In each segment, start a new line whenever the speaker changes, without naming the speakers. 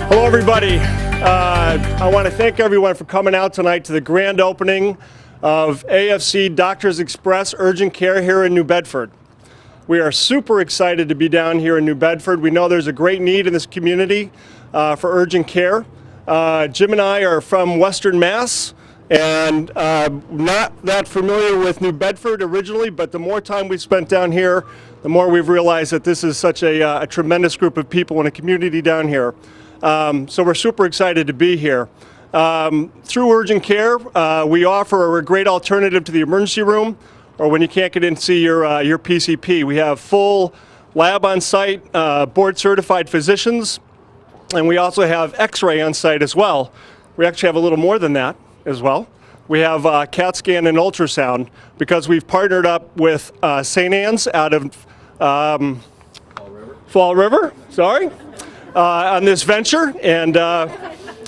Hello, everybody. I want to thank everyone for coming out tonight to the grand opening of AFC Doctors Express Urgent Care here in New Bedford. We are super excited to be down here in New Bedford. We know there's a great need in this community for urgent care. Jim and I are from Western Mass and not that familiar with New Bedford originally, but the more time we've spent down here, the more we've realized that this is such a tremendous group of people and a community down here. So we're super excited to be here. Through urgent care, we offer a great alternative to the emergency room, or when you can't get in to see your PCP. We have full lab on site, board certified physicians, and we also have x-ray on site as well. We actually have a little more than that as well. We have CAT scan and ultrasound because we've partnered up with St. Anne's out of Fall River, sorry, on this venture, and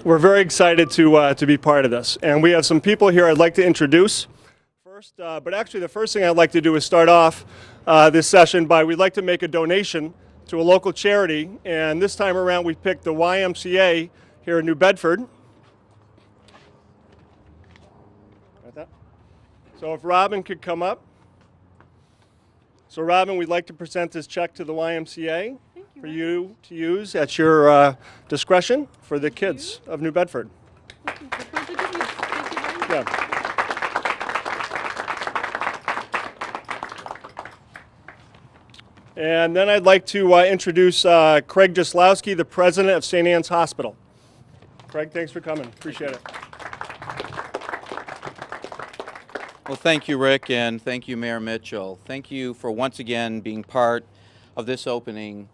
we're very excited to be part of this. And we have some people here I'd like to introduce first, but actually the first thing I'd like to do is start off this session by we'd like to make a donation to a local charity, and this time around we picked the YMCA here in New Bedford. So if Robin could come up. So Robin, we'd like to present this check to the YMCA for you to use at your discretion for the kids of New Bedford. Yeah. And then I'd like to introduce Craig Jaslowski, the president of St. Anne's Hospital. Craig, thanks for coming. Appreciate it.
Well, thank you, Rick, and thank you, Mayor Mitchell. Thank you for once again being part of this opening.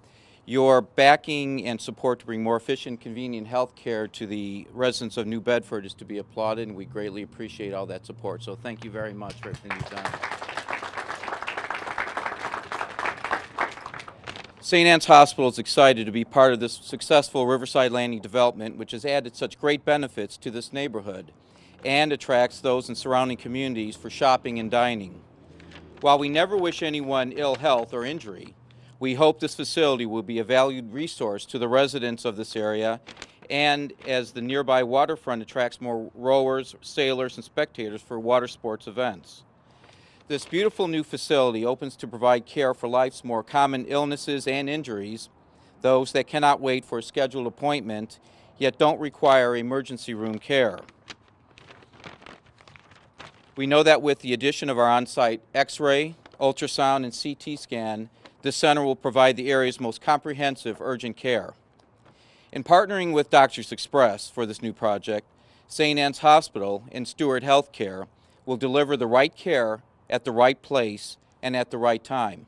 Your backing and support to bring more efficient, convenient health care to the residents of New Bedford is to be applauded, and we greatly appreciate all that support. So thank you very much for everything you've done. St. Anne's Hospital is excited to be part of this successful Riverside Landing development, which has added such great benefits to this neighborhood and attracts those in surrounding communities for shopping and dining. While we never wish anyone ill health or injury, we hope this facility will be a valued resource to the residents of this area, and as the nearby waterfront attracts more rowers, sailors, and spectators for water sports events. This beautiful new facility opens to provide care for life's more common illnesses and injuries, those that cannot wait for a scheduled appointment, yet don't require emergency room care. We know that with the addition of our on-site X-ray, ultrasound, and CT scan, this center will provide the area's most comprehensive urgent care. In partnering with Doctors Express for this new project, St. Anne's Hospital and Stewart Healthcare will deliver the right care at the right place and at the right time.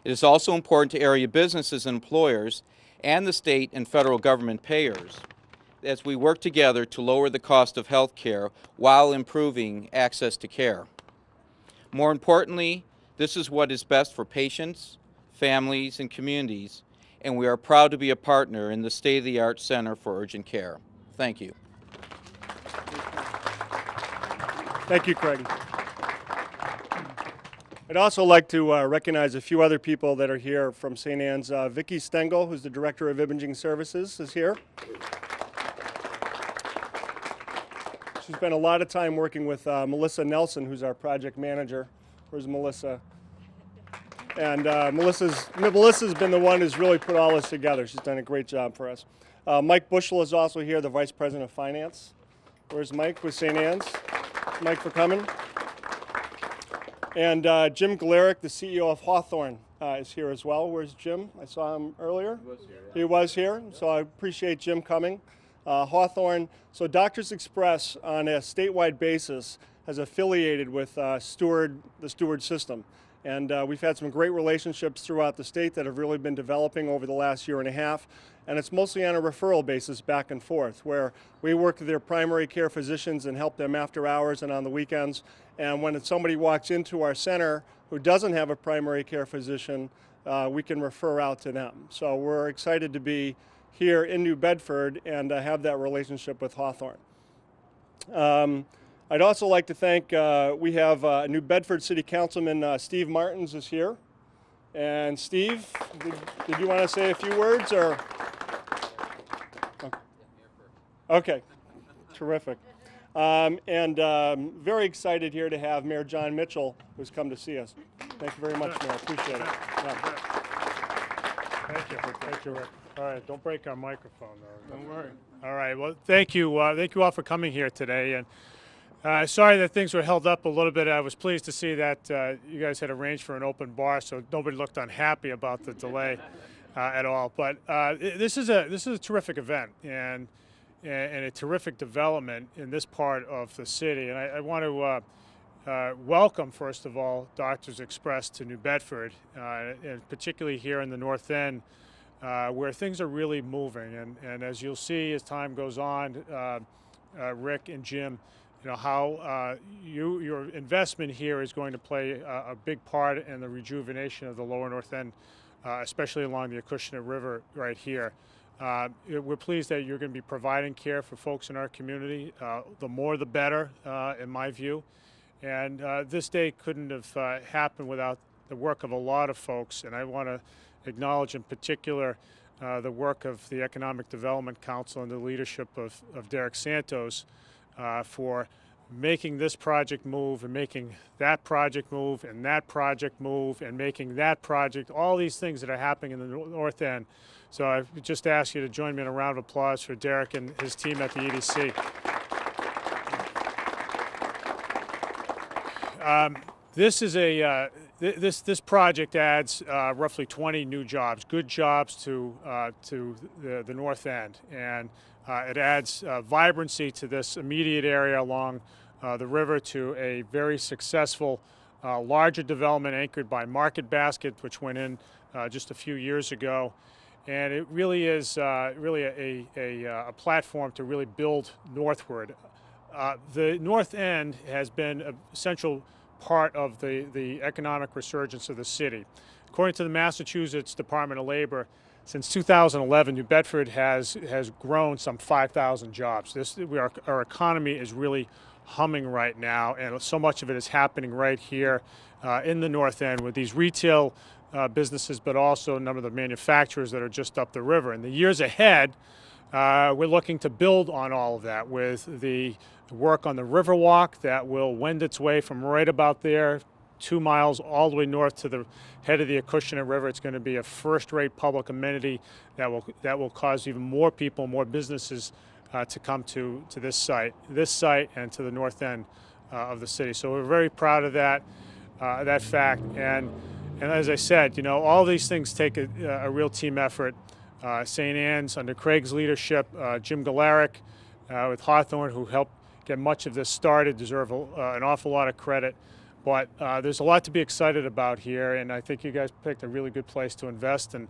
It is also important to area businesses and employers and the state and federal government payers as we work together to lower the cost of health care while improving access to care. More importantly, this is what is best for patients, families, and communities, and we are proud to be a partner in the state-of-the-art Center for Urgent Care. Thank you.
Thank you, Craig. I'd also like to recognize a few other people that are here from St. Anne's. Vicki Stengel, who's the Director of Imaging Services, is here. She spent a lot of time working with Melissa Nelson, who's our project manager. Where's Melissa? And Melissa's been the one who's really put all this together. She's done a great job for us. Mike Bushel is also here, the Vice President of Finance. Where's Mike with St. Anne's? Mike for coming. And Jim Galerick, the CEO of Hawthorne, is here as well. Where's Jim? I saw him earlier. He was here. Yeah. He was here, so I appreciate Jim coming. Hawthorne, so Doctors Express on a statewide basis has affiliated with the Steward system. And we've had some great relationships throughout the state that have really been developing over the last year and a half. And it's mostly on a referral basis back and forth, where we work with their primary care physicians and help them after hours and on the weekends. And when somebody walks into our center who doesn't have a primary care physician, we can refer out to them. So we're excited to be here in New Bedford and have that relationship with Hawthorne. I'd also like to thank, we have New Bedford City Councilman Steve Martins is here. And Steve, did you want to say a few words? Or Okay, terrific. Very excited here to have Mayor Jon Mitchell, who's come to see us. Thank you very much, Mayor. Appreciate it. Yeah.
Thank you. Thank you, Rick. All right, don't break our microphone, though.
Don't worry.
All right, well, thank you all for coming here today. And sorry that things were held up a little bit. I was pleased to see that you guys had arranged for an open bar, so nobody looked unhappy about the delay at all. But this is a terrific event and a terrific development in this part of the city. And I want to welcome, first of all, Doctors Express to New Bedford, and particularly here in the North End, where things are really moving. And as you'll see as time goes on, Rick and Jim, you know how your investment here is going to play a big part in the rejuvenation of the lower North End, especially along the Acushnet River right here. We're pleased that you're going to be providing care for folks in our community. The more the better, in my view. And this day couldn't have happened without the work of a lot of folks. And I want to acknowledge in particular the work of the Economic Development Council and the leadership of Derek Santos for making this project move and making that project move and that project move and making that project, all these things that are happening in the North End. So I just ask you to join me in a round of applause for Derek and his team at the EDC. This project adds roughly 20 new jobs, good jobs to the North End, and it adds vibrancy to this immediate area along the river to a very successful larger development anchored by Market Basket, which went in just a few years ago. And it really is really a platform to really build northward. The North End has been an essential part of the economic resurgence of the city. According to the Massachusetts Department of Labor, since 2011, New Bedford has grown some 5,000 jobs. Our economy is really humming right now, and so much of it is happening right here in the North End with these retail businesses, but also a number of the manufacturers that are just up the river. In the years ahead, we're looking to build on all of that with the work on the Riverwalk that will wend its way from right about there 2 miles all the way north to the head of the Acushnet River. It's going to be a first-rate public amenity that will cause even more people, more businesses to come to this site and to the North End of the city. So we're very proud of that fact. And as I said, you know, all these things take a real team effort. St. Anne's under Craig's leadership, Jim Galaric with Hawthorne, who helped get much of this started, deserve an awful lot of credit. But there's a lot to be excited about here, and I think you guys picked a really good place to invest. And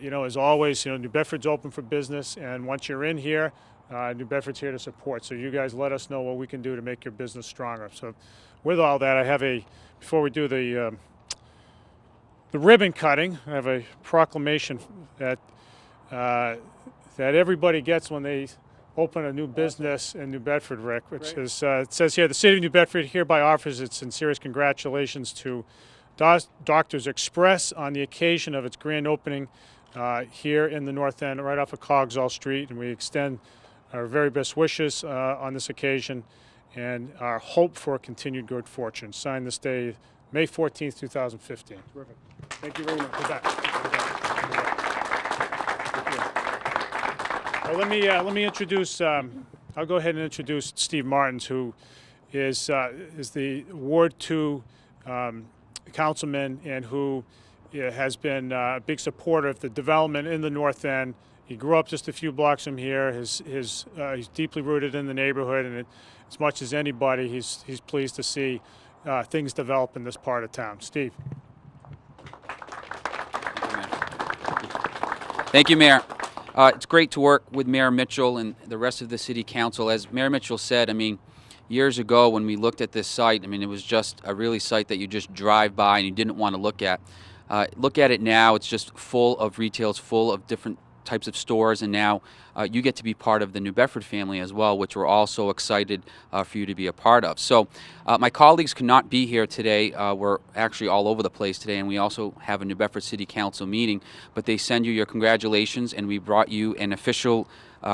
you know, as always, you know, New Bedford's open for business, and once you're in here, New Bedford's here to support. So you guys let us know what we can do to make your business stronger. So with all that, I have before we do the ribbon cutting, I have a proclamation that everybody gets when they open a new business in New Bedford, Rick, which is, it says here, the City of New Bedford hereby offers its sincerest congratulations to Doctors Express on the occasion of its grand opening here in the North End, right off of Coggeshall Street, and we extend our very best wishes on this occasion and our hope for continued good fortune. Signed this day, May 14th, 2015.
Terrific. Thank you very much.
Good back. Well, let me introduce. I'll go ahead and introduce Steve Martins, who is the Ward 2 councilman and who has been a big supporter of the development in the North End. He grew up just a few blocks from here. He's deeply rooted in the neighborhood, and as much as anybody, he's pleased to see things develop in this part of town. Steve.
Thank you, Mayor. It's great to work with Mayor Mitchell and the rest of the City Council. As Mayor Mitchell said, I mean, years ago when we looked at this site, I mean, it was just a really site that you just drive by and you didn't want to look at. Look at it now, it's just full of retail, it's full of different types of stores, and now you get to be part of the New Bedford family as well, which we're all so excited for you to be a part of. So my colleagues could not be here today. We're actually all over the place today, and we also have a New Bedford City Council meeting, but they send you your congratulations, and we brought you an official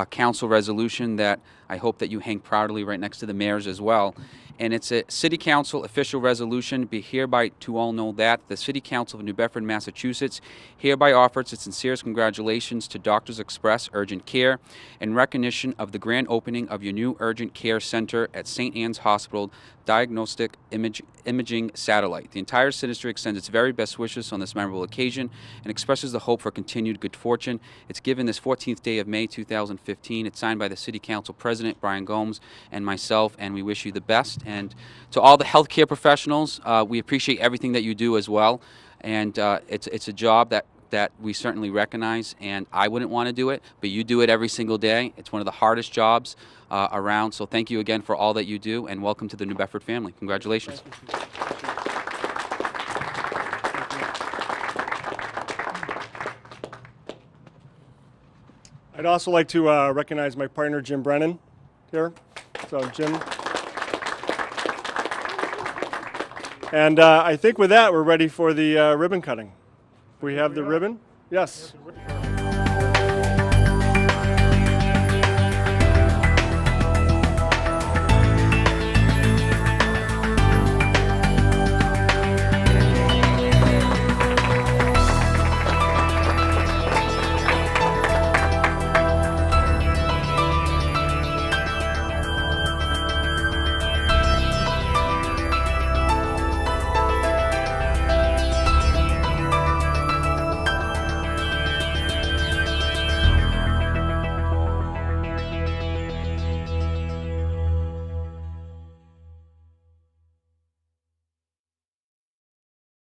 council resolution that I hope that you hang proudly right next to the mayor's as well. And it's a City Council official resolution. Be hereby to all know that the City Council of New Bedford, Massachusetts hereby offers its sincerest congratulations to Doctors Express Urgent Care in recognition of the grand opening of your new urgent care center at St. Anne's Hospital Diagnostic Imaging Satellite. The entire city district extends its very best wishes on this memorable occasion and expresses the hope for continued good fortune. It's given this 14th day of May 2015. It's signed by the City Council President Brian Gomes and myself, and we wish you the best. And to all the healthcare professionals, we appreciate everything that you do as well. And it's a job that we certainly recognize, and I wouldn't want to do it, but you do it every single day. It's one of the hardest jobs around, so thank you again for all that you do, and welcome to the New Bedford family. Congratulations.
I'd also like to recognize my partner, Jim Brennan, here. So, Jim. And I think with that, we're ready for the ribbon cutting. We have the ribbon? Yes.